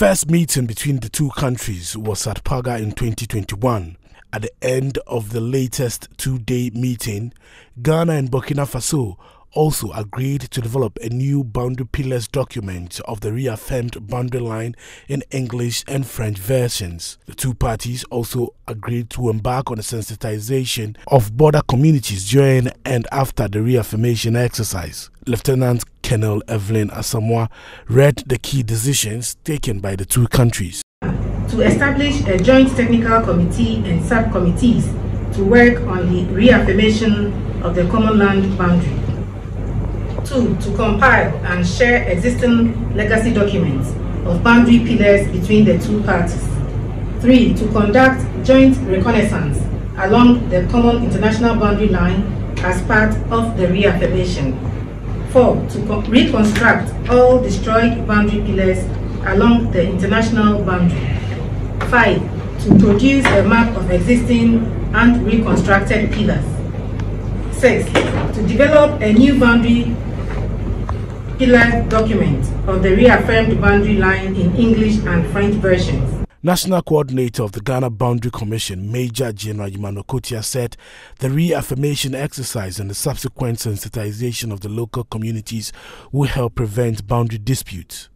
first meeting between the two countries was at Paga in 2021. At the end of the latest two-day meeting, Ghana and Burkina Faso also agreed to develop a new boundary pillars document of the reaffirmed boundary line in English and French versions. The two parties also agreed to embark on a sensitization of border communities during and after the reaffirmation exercise. Lieutenant Colonel Evelyn Asamoah read the key decisions taken by the two countries. To establish a joint technical committee and subcommittees to work on the reaffirmation of the common land boundary. 2. To compile and share existing legacy documents of boundary pillars between the two parties. 3. To conduct joint reconnaissance along the common international boundary line as part of the reaffirmation. 4. To reconstruct all destroyed boundary pillars along the international boundary. 5. To produce a map of existing and reconstructed pillars. 6. To develop a new boundary pillar document of the reaffirmed boundary line in English and French versions. National Coordinator of the Ghana Boundary Commission, Major General Imanokotia, said the reaffirmation exercise and the subsequent sensitization of the local communities will help prevent boundary disputes.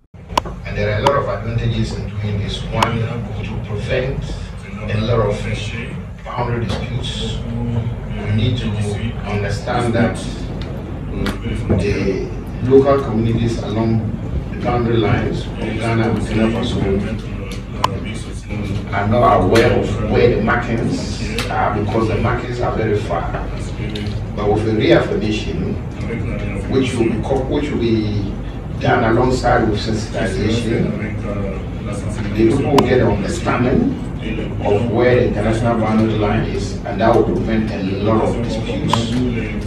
And there are a lot of advantages in doing this. One, to prevent a lot of boundary disputes. We need to understand that the local communities along the boundary lines of Ghana and Burkina Faso are not aware of where the markings are because the markings are very far. But with a reaffirmation, which will be done alongside with sensitization, the people will get an understanding of where the international boundary line is, and that will prevent a lot of disputes.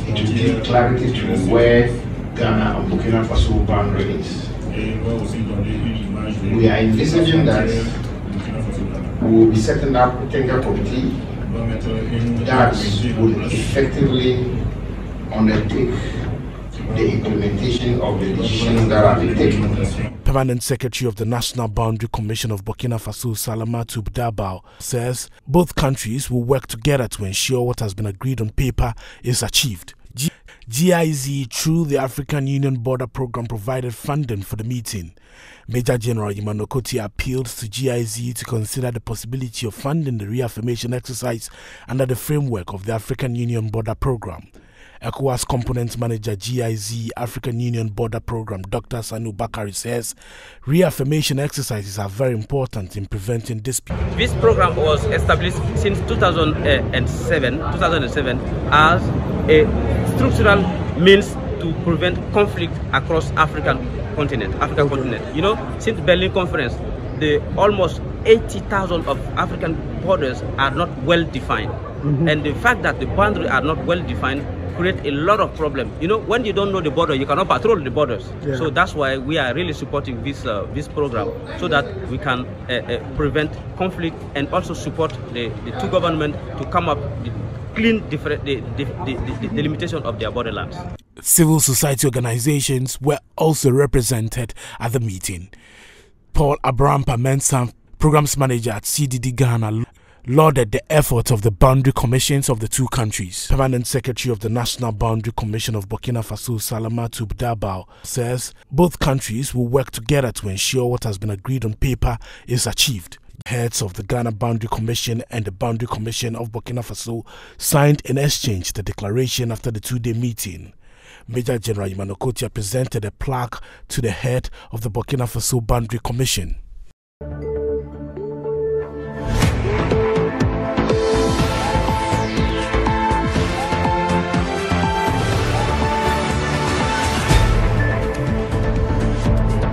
It will give clarity to where Ghana and Burkina Faso boundary is. We are envisaging that we will be setting up a technical committee that will effectively undertake the implementation of the decisions that are being taken. Permanent Secretary of the National Boundary Commission of Burkina Faso, Salamatu Bdabao, says both countries will work together to ensure what has been agreed on paper is achieved. GIZ, through the African Union Border Program, provided funding for the meeting. Major General Imanokotia appealed to GIZ to consider the possibility of funding the reaffirmation exercise under the framework of the African Union Border Program. ECOWAS Component Manager GIZ African Union Border Program Dr. Sanu Bakari says reaffirmation exercises are very important in preventing disputes. This program was established since 2007 as a structural means to prevent conflict across African continent. You know, since Berlin Conference, the almost 80,000 of African borders are not well defined. And the fact that the boundaries are not well defined create a lot of problems. You know, when you don't know the border, you cannot patrol the borders. So that's why we are really supporting this program, so that we can prevent conflict and also support the two governments to come up with clean the limitation of their borderlands. Civil society organizations were also represented at the meeting. Paul Abraham Mensah, Programs Manager at CDD Ghana, lauded the efforts of the boundary commissions of the two countries. Permanent Secretary of the National Boundary Commission of Burkina Faso, Salamatu Bdabao, says both countries will work together to ensure what has been agreed on paper is achieved. Heads of the Ghana Boundary Commission and the Boundary Commission of Burkina Faso signed in exchange the declaration after the two-day meeting. Major General Imanokotia presented a plaque to the head of the Burkina Faso Boundary Commission.